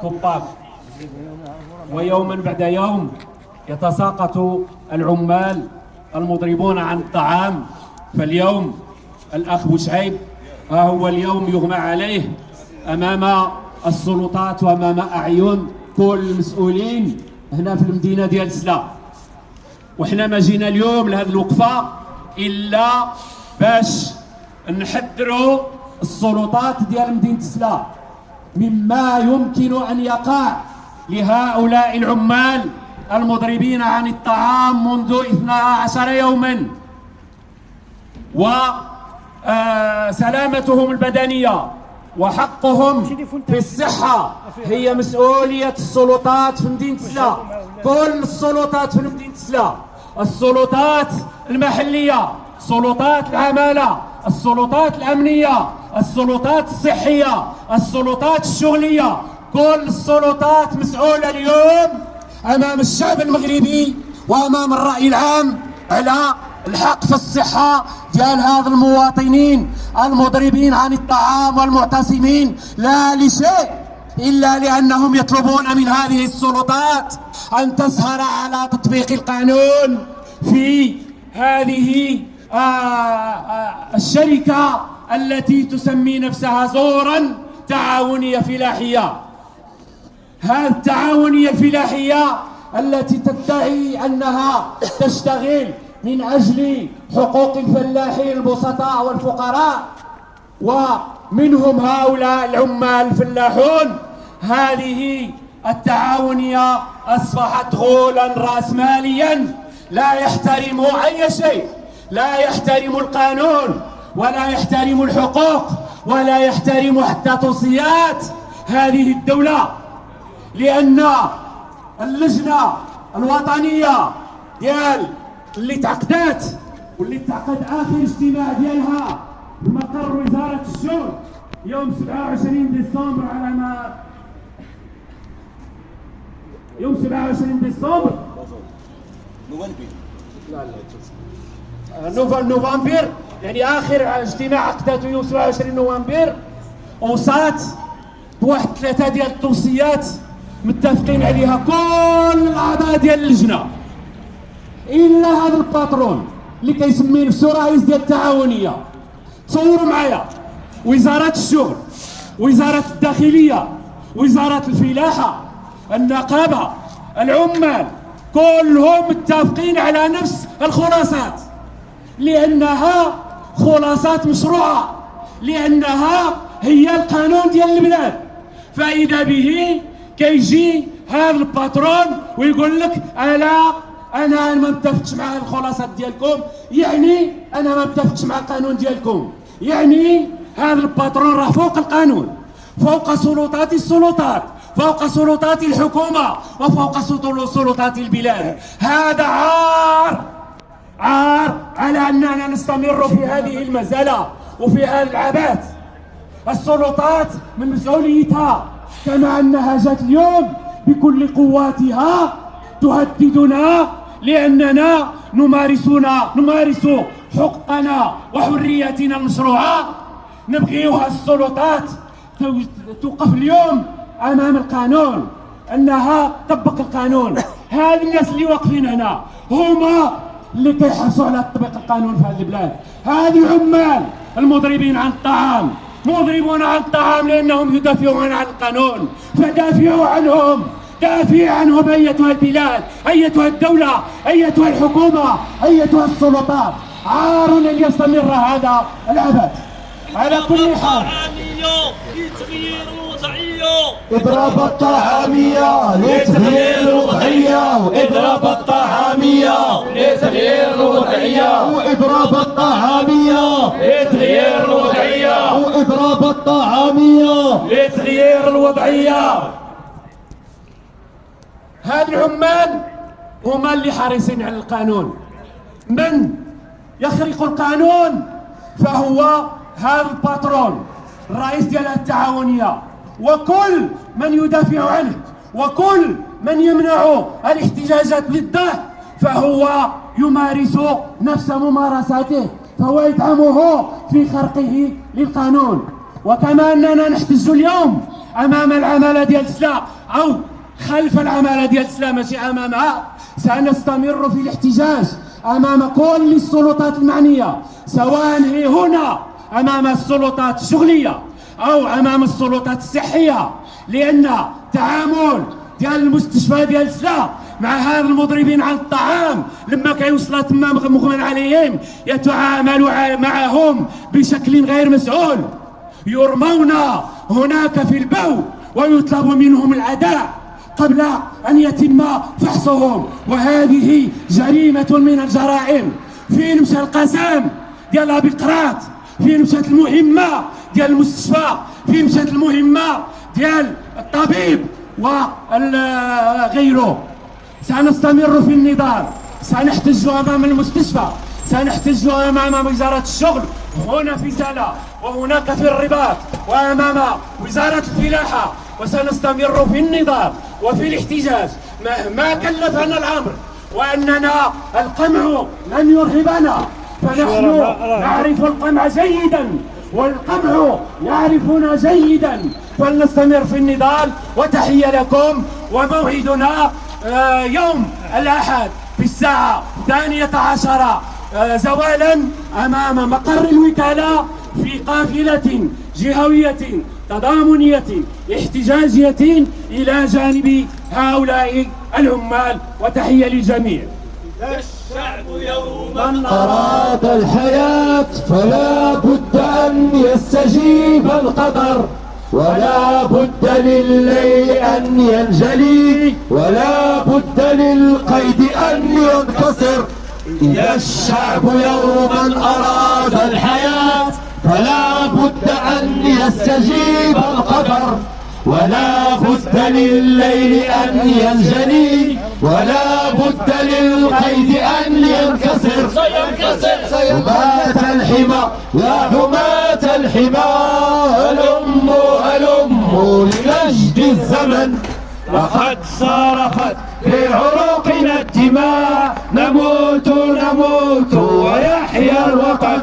خطاف. ويوما بعد يوم يتساقط العمال المضربون عن الطعام. فاليوم الأخ بوشعيب ها هو اليوم يغمى عليه أمام السلطات وأمام أعين كل المسؤولين هنا في المدينة ديال سلا. وحنا ما جينا اليوم لهذه الوقفة إلا باش نحذروا السلطات ديال مدينة سلا مما يمكن أن يقع لهؤلاء العمال المضربين عن الطعام منذ 12 يوما، وسلامتهم البدنية وحقهم في الصحة هي مسؤولية السلطات في مدينة سلا. كل السلطات في مدينة سلا، السلطات المحلية، سلطات العمالة، السلطات الأمنية، السلطات الصحية، السلطات الشغلية، كل السلطات مسؤولة اليوم أمام الشعب المغربي وأمام الرأي العام على الحق في الصحة ديال هذا المواطنين المضربين عن الطعام والمعتصمين، لا لشيء إلا لأنهم يطلبون من هذه السلطات أن تسهر على تطبيق القانون في هذه الشركة التي تسمي نفسها زورا تعاونية فلاحية. هذه التعاونية الفلاحية التي تدعي أنها تشتغل من أجل حقوق الفلاحين البسطاء والفقراء ومنهم هؤلاء العمال الفلاحون، هذه التعاونية أصبحت غولا رأسماليا لا يحترم أي شيء، لا يحترم القانون ولا يحترم الحقوق ولا يحترم حتى توصيات هذه الدولة. لأن اللجنة الوطنية ديال اللي تعقدات واللي تعقد آخر اجتماع ديالها بمقر وزارة الشؤون يوم 27 ديسمبر على ما يوم 27 ديسمبر نوفمبر، يعني آخر اجتماع عقدته يوم 27 نوفمبر، وصات بواحد 3 ديال التوصيات متفقين عليها كل الاعضاء ديال اللجنه الا هذا الباترون اللي كيسمي نفسه رئيس ديال التعاونيه. تصوروا معايا وزاره الشغل، وزاره الداخليه، وزاره الفلاحه، النقابه، العمال، كلهم متفقين على نفس الخلاصات، لانها خلاصات مشروعه، لانها هي القانون ديال البلاد. فاذا به كيجي هذا الباترون ويقول لك انا ما متفقش مع الخلاصات ديالكم، يعني انا ما متفقش مع القانون ديالكم، يعني هذا الباترون راه فوق القانون، فوق سلطات السلطات، فوق سلطات الحكومه، وفوق سلطات البلاد. هذا عار على اننا نستمر في هذه المزله وفي هذا العبث. السلطات من مسؤوليتها، كما أنها جات اليوم بكل قواتها تهددنا لأننا نمارس حقنا وحريتنا المشروعة. نبغيوها السلطات توقف اليوم أمام القانون، أنها تطبق القانون. هذه الناس اللي واقفين هنا هما اللي كيحرصوا على تطبيق القانون في هذه البلاد. هذه العمال المضربين عن الطعام مضربون عن الطعام لأنهم يدافعون عن القانون، فدافعوا عنهم، دافع عنهم أيتها البلاد، أيتها الدولة، أيتها الحكومة، أيتها السلطات. عار أن يستمر هذا العبث. على كل حال لتغيير الوضعية، اضرب الطعامية لتغيير الوضعية، اضرب الطعامية لتغيير الوضعية، واضرب الطعامية لتغيير الوضعية، واضرب الطعامية لتغيير الوضعية. هاد العمال هما اللي حريصين على القانون. من يخرق القانون فهو هذا الباترون الرئيس ديال التعاونية، وكل من يدافع عنه وكل من يمنع الاحتجاجات ضده فهو يمارس نفس ممارساته، فهو يدعمه في خرقه للقانون. وكما أننا نحتج اليوم امام العماله ديال السلا او خلف العماله ديال السلا ماشي امامها. سنستمر في الاحتجاج امام كل السلطات المعنيه، سواء هي هنا امام السلطات الشغليه او امام السلطات الصحيه، لان تعامل ديال المستشفى ديال سلا مع هاد المضربين عن الطعام لما كيوصل تما مغمى عليهم يتعامل معهم بشكل غير مسؤول، يرمون هناك في البو ويطلب منهم الأداء قبل أن يتم فحصهم، وهذه جريمة من الجرائم. فين مشى القسم ديال أبي قرات؟ فين مشات المهمة ديال المستشفى؟ فين مشات المهمة ديال الطبيب وغيره؟ سنستمر في النضال، سنحتج أمام المستشفى، سنحتج أمام وزارة الشغل هنا في سلا وهناك في الرباط وأمام وزارة الفلاحة، وسنستمر في النضال وفي الاحتجاج مهما كلفنا الأمر، وأننا القمع لن يرهبنا، فنحن نعرف القمع جيدا والقمع يعرفنا جيدا، فلنستمر في النضال. وتحية لكم، وموعدنا يوم الأحد في الساعة 12 زوالا أمام مقر الوكالة في قافلة جهوية تضامنية احتجاجية إلى جانب هؤلاء العمال. وتحية للجميع. الشعب يوما أراد الحياة فلا بد أن يستجيب القدر، ولا بد لليل أن ينجلي، ولا بد للقيد أن ينكسر. إذا الشعب يوما أراد الحياة فلا بد أن يستجيب القدر، ولا بد لليل أن ينجلي، ولا بد للقيد أن ينكسر. حماة الحمى يا حماة الحمى، هلموا هلموا لنجد الزمن، لقد صرخت في عروقنا الدماء، نموت نموت ويحيى الوطن.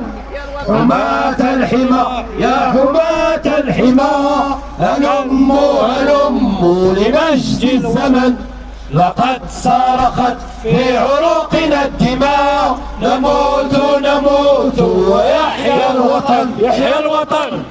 حماة الحمى يا حماة الحمى، هلموا هلموا لمجد الزمن، لقد صرخت في عروقنا الدماء، نموت نموت ويحيى الوطن. يحيى الوطن.